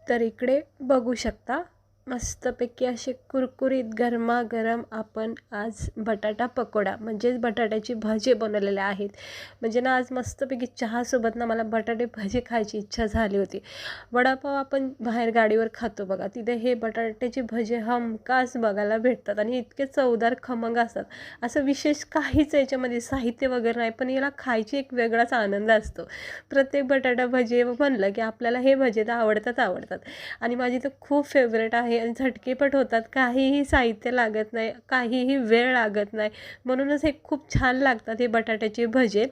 तर इकडे बघू शकता मस्तपैकी असे कुरकुरीत गरमागरम आपण आज बटाटा पकोडा म्हणजेच बटाट्याची भजे बनवलेले आहेत. म्हणजे ना आज मस्तपैकी चहासोबत ना मला बटाटे भजे खायची इच्छा झाली होती. वडापाव आपण बाहेर गाडीवर खातो बघा, तिथे हे बटाट्याचे भजे हमखास बघायला भेटतात आणि इतके चवदार खमंग असतात. असं विशेष काहीच याच्यामध्ये साहित्य वगैरे नाही, पण याला खायची एक वेगळाच आनंद असतो. प्रत्येक बटाटा भजे म्हणलं की आपल्याला हे भजे तर आवडतात आणि माझी तर खूप फेवरेट आहे आणि झटकेपट होतात. काहीही साहित्य लागत नाही, काहीही वेळ लागत नाही, म्हणूनच हे खूप छान लागतात हे बटाट्याचे भजे.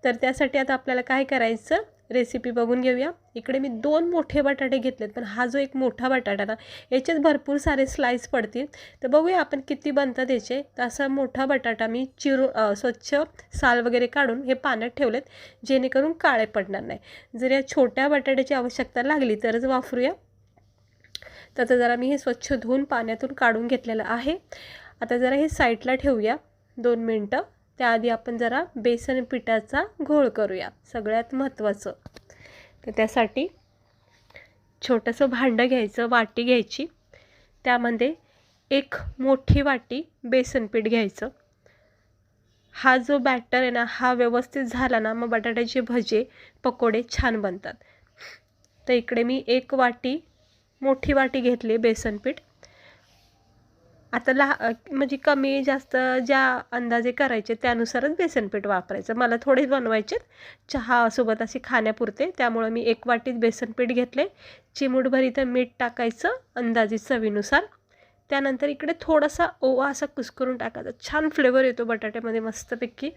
तर त्यासाठी आता आपल्याला काय करायचं, रेसिपी बघून घेऊया. इकडे मी 2 मोठे बटाटे घेतलेत, पण हा जो एक मोठा बटाटा ना याच्यात भरपूर सारे स्लाइस पडतील. तर बघूया आपण किती बनतात याचे. तर असा मोठा बटाटा मी चिरून स्वच्छ साल वगैरे काढून हे पाण्यात ठेवलेत, जेणेकरून काळे पडणार नाही. जर या छोट्या बटाट्याची आवश्यकता लागली तरच वापरूया. तर आता जरा मी हे स्वच्छ धुवून पाण्यातून काढून घेतलेलं आहे. आता जरा हे साईडला ठेवूया 2 मिनटं. त्याआधी आपण जरा बेसन पिठाचा घोळ करूया, सगळ्यात महत्त्वाचं. तर त्यासाठी छोटंसं भांडं घ्यायचं, वाटी घ्यायची, त्यामध्ये 1 मोठी वाटी बेसन पीठ घ्यायचं. हा जो बॅटर आहे ना हा व्यवस्थित झाला ना मग बटाट्याचे भजे पकोडे छान बनतात. तर इकडे मी 1 मोठी वाटी घेतली बेसन पीठ. आता म्हणजे कमी जास्त ज्या अंदाजे करायचे त्यानुसारच बेसन पीठ वापरायचं. मला थोडेच बनवायचे चहासोबत असे खाण्यापुरते, त्यामुळे मी 1 वाटीत बेसन पीठ घेतले. चिमूटभर इथं मीठ टाकायचं अंदाजे चवीनुसार. त्यानंतर इकडे थोडासा ओवा असा कुस्करून टाकायचा, छान फ्लेवर येतो बटाट्यामध्ये मस्तपैकी.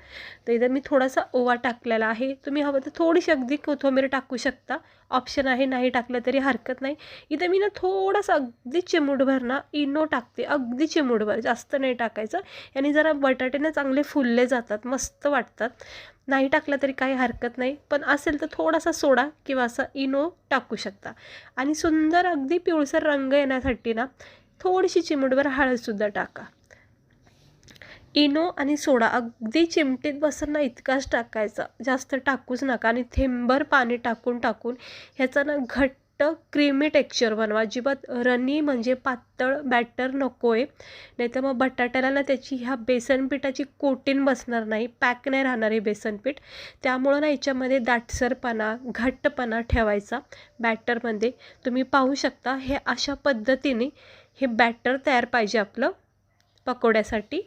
तर इथं मी थोडासा ओवा टाकलेला आहे. तुम्ही हवं तर थोडीशी अगदी कोथिंबीर टाकू शकता, ऑप्शन आहे, नाही टाकलं तरी हरकत नाही. इथं मी ना थोडासा अगदी चिमूटभर ना इनो टाकते, अगदी चिमूटभर, जास्त नाही टाकायचं. याने जरा बटाटे ना चांगले फुलले जातात, मस्त वाटतात. नाही टाकलं तरी काही हरकत नाही, पण असेल तर थोडासा सोडा किंवा असा इनो टाकू शकता. आणि सुंदर अगदी पिवळसर रंग येण्यासाठी ना थोडीशी चिमूटभर हळदसुद्धा टाका. इनो आणि सोडा अगदी चिमटीत बसत ना इतकाच टाकायचा, जास्त टाकूच नका. आणि थेंबर पाणी टाकून ह्याचा ना घट्ट क्रीमी टेक्स्चर बनवा. अजिबात रनी म्हणजे पातळ बॅटर नको आहे, नाही तर मग बटाट्याला ना त्याची ह्या बेसन पिठाची कोटिंग बसणार नाही, पॅक नाही राहणार हे बेसन पीठ. त्यामुळं ना याच्यामध्ये दाटसरपणा घट्टपणा ठेवायचा बॅटरमध्ये. तुम्ही पाहू शकता हे अशा पद्धतीने हे बॅटर तयार पाहिजे आपलं पकोड्यासाठी.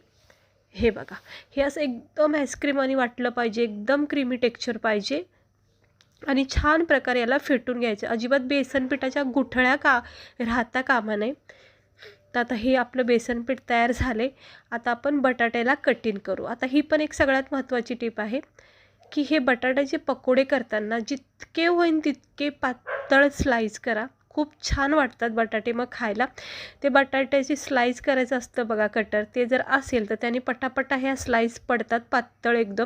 हे बघा, हे असं एकदम आईस्क्रीमवाणी वाटलं पाहिजे, एकदम क्रीमी टेक्स्चर पाहिजे आणि छान प्रकारे याला फेटून घ्यायचं. अजिबात बेसन पिठाच्या गुठळ्या राहता कामा नये. तर आता हे आपलं बेसन पीठ तयार झाले. आता आपण बटाट्याला कटिंग करू. आता ही पण एक सगळ्यात महत्त्वाची टिप आहे की हे बटाट्याचे पकोडे करताना जितके होईल तितके पातळ स्लाइस करा, खूप छान वाटतात बटाटे मग खायला. ते बटाट्याची स्लाइस करायचं असतं बघा कटर, ते जर असेल तर त्याने पटापटा ह्या स्लाइस पडतात पातळ एकदम.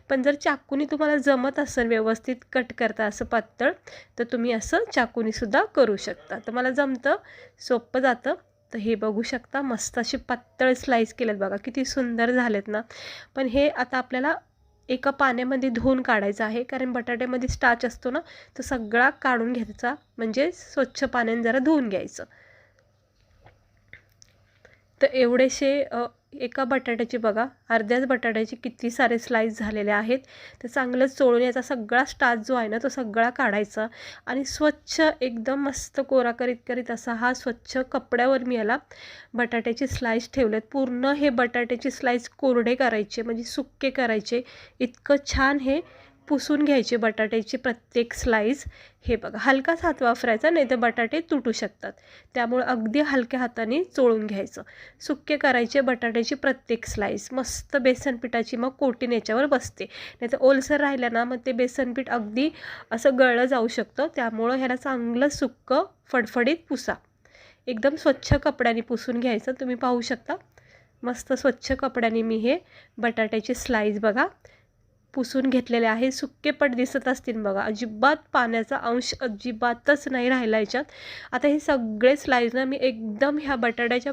पण जर चाकूनी तुम्हाला जमत असेल व्यवस्थित कट करता असं पातळ, तर तुम्ही असं चाकूनीसुद्धा करू शकता. तर मला जमतं, सोपं जातं. तर हे बघू शकता मस्त असे पातळ स्लाइस केलेत बघा, किती सुंदर झालेत ना. पण हे आता आपल्याला एका पाण्यामध्ये धुवून काढायचं आहे, कारण बटाट्यामध्ये स्टार्च असतो ना, तो सगळा काढून घ्यायचा. म्हणजे स्वच्छ पाण्याने जरा धुवून घ्यायचं. तर एवढेसे एका बटाट्याचे बघा, अर्ध्याच बटाट्याचे किती सारे स्लाइस झालेले आहेत. तर चांगलं चोळून याचा सगळा स्टार्च जो आहे ना तो सगळा काढायचा आणि स्वच्छ एकदम मस्त कोरा करीत असा हा स्वच्छ कपड्यावर मी याला बटाट्याचे स्लाइस ठेवलेत. पूर्ण हे बटाट्याचे स्लाइस कोरडे करायचे, म्हणजे सुक्के करायचे. इतकं छान हे पुसून घ्यायचे बटाट्याची प्रत्येक स्लाइस. हे बघा, हलकाच हात वापरायचा, नाही तर बटाटे तुटू शकतात. त्यामुळे अगदी हलक्या हाताने चोळून घ्यायचं. सुक्के करायचे बटाट्याची प्रत्येक स्लाइस. मस्त बेसन पिठाची मग कोटिंग याच्यावर बसते, नाही तर ओलसर राहिलं ना मग ते बेसन पीठ अगदी असं गळलं जाऊ शकतं. त्यामुळं ह्याला चांगलं सुक्कं फडफडीत पुसा. एकदम स्वच्छ कपड्याने पुसून घ्यायचं. तुम्ही पाहू शकता मस्त स्वच्छ कपड्याने मी हे बटाट्याची स्लाइस बघा पुसून घेतलेले आहे. सुक्केपट दिसत असतील बघा, अजिबात पाण्याचा अंश अजिबातच नाही राहिला याच्यात. आता हे सगळे स्लाईस ना मी एकदम ह्या बटाट्याच्या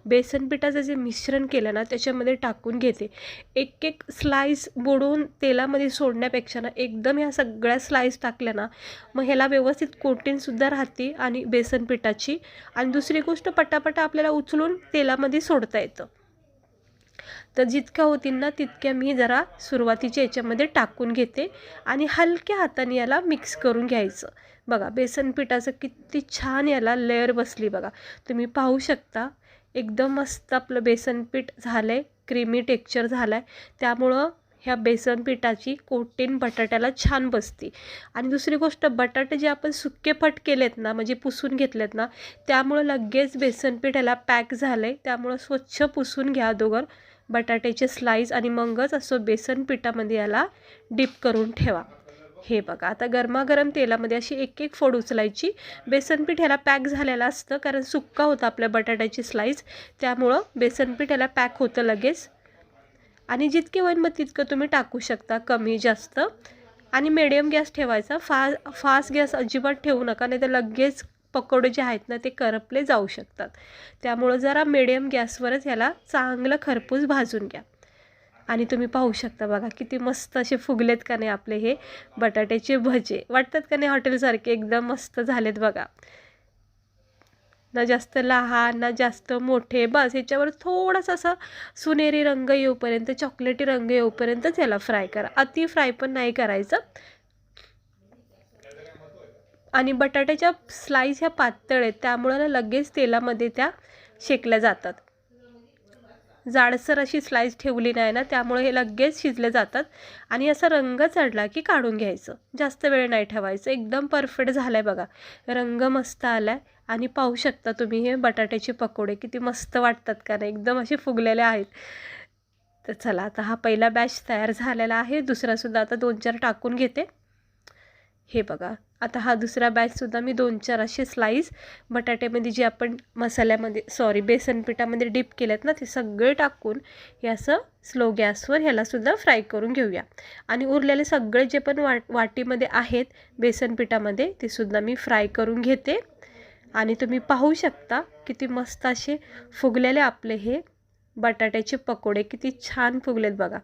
बेसन पिठाचं जे मिश्रण केलं ना त्याच्यामध्ये टाकून घेते. एक एक स्लाईस बुडवून तेलामध्ये सोडण्यापेक्षा ना एकदम ह्या सगळ्या स्लाईस टाकल्या ना मग ह्याला व्यवस्थित कोटिंगसुद्धा राहते आणि बेसन पिठाची. आणि दुसरी गोष्ट, पटापटा आपल्याला उचलून तेलामध्ये सोडता येतं. तर जितक्या होतील ना तितक्या मी जरा सुरुवातीच्या याच्यामध्ये टाकून घेते आणि हलक्या हाताने याला मिक्स करून घ्यायचं. बघा बेसन पिठाचं किती छान याला लेअर बसली बघा, तुम्ही पाहू शकता. एकदम मस्त आपलं बेसन पीठ झालं आहे, क्रीमी टेक्स्चर झालं आहे. त्यामुळं ह्या बेसन पिठाची कोटिंग बटाट्याला छान बसते. आणि दुसरी गोष्ट, बटाटे जे आपण सुक्केपट केलेत ना म्हणजे पुसून घेतलेत ना त्यामुळं लगेच बेसन पीठ याला पॅक झालं आहे. त्यामुळं स्वच्छ पुसून घ्या अगोदर बटाट्याचे स्लाईस आणि मगच असं बेसन पिठामध्ये याला डीप करून ठेवा. हे बघा, आता गरमागरम तेलामध्ये अशी एक एक फोड उचलायची. बेसन पीठ ह्याला पॅक झालेलं असतं कारण सुक्का होता आपल्या बटाट्याची स्लाईस, त्यामुळं बेसन पीठ ह्याला पॅक होतं लगेच. आणि जितके होईल मग तितकं तुम्ही टाकू शकता, कमी जास्त. आणि मिडियम गॅस ठेवायचा, फास्ट गॅस अजिबात ठेवू नका, नाही तर लगेच पकोडे जे आहेत ना ते करपले जाऊ शकतात. त्यामुळं जरा मिडियम गॅसवरच ह्याला चांगलं खरपूस भाजून घ्या. आणि तुम्ही पाहू शकता बघा किती मस्त असे फुगलेत का नाही आपले हे बटाट्याचे भजे. वाटतात का नाही हॉटेलसारखे, एकदम मस्त झालेत बघा. ना जास्त लहान ना जास्त मोठे, बस ह्याच्यावर थोडासा असा सुनेरी रंग येऊपर्यंत, चॉकलेटी रंग येऊपर्यंतच याला फ्राय करा. अति फ्राय पण नाही करायचं. आणि बटाट्याच्या स्लाईस ह्या पातळ आहेत त्यामुळं ना लगेच तेलामध्ये त्या शेकल्या जातात. जाडसर अशी स्लाईस ठेवली नाही ना त्यामुळे हे लगेच शिजले जातात. आणि असा रंग चढला की काढून घ्यायचं, जास्त वेळ नाही ठेवायचं. एकदम परफेक्ट झालाय बघा, रंग मस्त आलाय. आणि पाहू शकता तुम्ही हे बटाट्याचे पकोडे किती मस्त वाटतात का नाही, एकदम असे फुगलेले आहेत. तर चला, आता हा पहिला बॅच तयार झालेला आहे. दुसरासुद्धा आता 2-4 टाकून घेते. हे बघा, आता हा दुसरा बॅचसुद्धा मी 2-4 असे स्लाईस बटाट्यामध्ये जे आपण मसाल्यामध्ये बेसन पिठामध्ये डीप केलेत ना ते सगळे टाकून हे असं स्लो गॅसवर ह्यालासुद्धा फ्राय करून घेऊया. आणि उरलेले सगळे जे पण वाटीमध्ये आहेत बेसन पिठामध्ये ते सुद्धा मी फ्राय करून घेते. आणि तुम्ही पाहू शकता किती मस्त असे फुगलेले आपले हे बटाट्याचे पकोडे, किती छान फुगलेत बघा,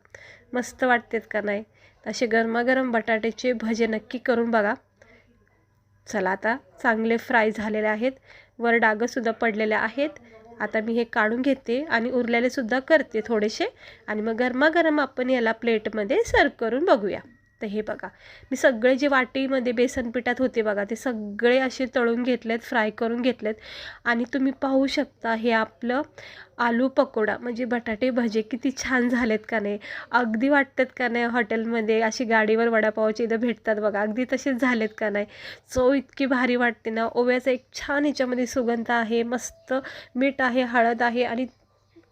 मस्त वाटतात का नाही. असे गरमागरम बटाट्याचे भजे नक्की करून बघा. चला, आता चांगले फ्राय झालेले आहेत, वर डागंसुद्धा पडलेले आहेत. आता मी हे काढून घेते आणि उरलेलेसुद्धा करते थोडेसे. आणि मग गरमागरम आपण याला प्लेटमध्ये सर्व करून बघूया. तर हे बघा, मी सगळे जे वाटीमध्ये बेसन पिठात होते बघा ते सगळे असे तळून घेतलेत, फ्राय करून घेतलेत. आणि तुम्ही पाहू शकता हे आपलं आलू पकोडा म्हणजे बटाटे भजे किती छान झालेत का नाही. अगदी वाटतात का नाही हॉटेलमध्ये अशी गाडीवर वडापावचे इथं भेटतात बघा, अगदी तसेच झालेत का नाही. चव इतकी भारी वाटते ना, ओव्याचा एक छान ह्याच्यामध्ये सुगंध आहे, मस्त मीठ आहे, हळद आहे आणि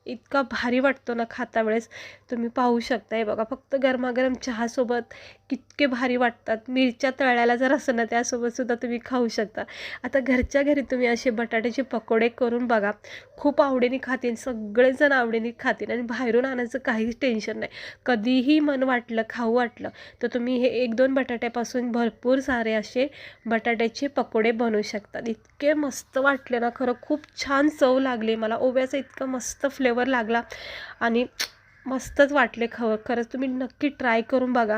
इतका भारी वाटतो ना खाता वेळेस. तुम्ही पाहू शकता हे बघा, फक्त गरमागरम चहासोबत कितके भारी वाटतात. मिरच्या तळल्याला जर असं ना त्यासोबतसुद्धा तुम्ही खाऊ शकता. आता घरच्या घरी तुम्ही असे बटाट्याचे पकोडे करून बघा, खूप आवडीने खातील, सगळेजण आवडीने खातील. आणि बाहेरून आणायचं काहीच टेन्शन नाही. कधीही मन वाटलं खाऊ वाटलं तर तुम्ही हे 1-2 बटाट्यापासून भरपूर सारे असे बटाट्याचे पकोडे बनवू शकतात. इतके मस्त वाटले ना, खरं खूप छान चव लागली मला, ओव्याचा इतका मस्त फ्लेवर लागला आणि मस्तच वाटले. खरंच तुम्ही नक्की ट्राय करून बघा.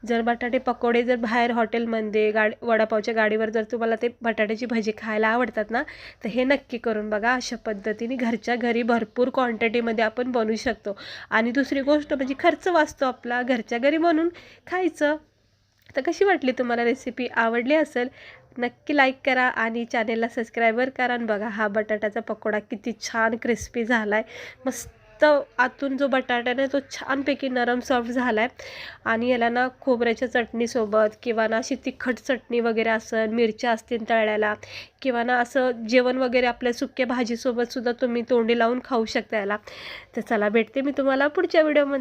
जर बटाटे पकोडे जर बाहेर हॉटेलमध्ये वडापावच्या गाडीवर जर तुम्हाला ते बटाट्याची भजी खायला आवडतात ना तर हे नक्की करून बघा. अशा पद्धतीने घरच्या घरी भरपूर क्वांटिटीमध्ये आपण बनवू शकतो. आणि दुसरी गोष्ट म्हणजे खर्च वाचतो आपला, घरच्या घरी बनवून खायचं. तर कशी वाटली तुम्हाला रेसिपी? आवडली असेल नक्की लाईक करा आणि चॅनेलला सबस्क्राईबर करा. आणि बघा हा बटाट्याचा पकोडा किती छान क्रिस्पी झाला आहे, मस्त आतून जो बटाटा आहे तो छानपैकी नरम सॉफ्ट झाला आहे. आणि याला ना खोबऱ्याच्या चटणीसोबत किंवा ना अशी तिखट चटणी वगैरे असेल, मिरच्या असतील तळल्याला किंवा ना असं जेवण वगैरे आपल्या सुक्या भाजीसोबतसुद्धा तुम्ही तोंडी लावून खाऊ शकता याला. तर चला, भेटते मी तुम्हाला पुढच्या व्हिडिओमध्ये.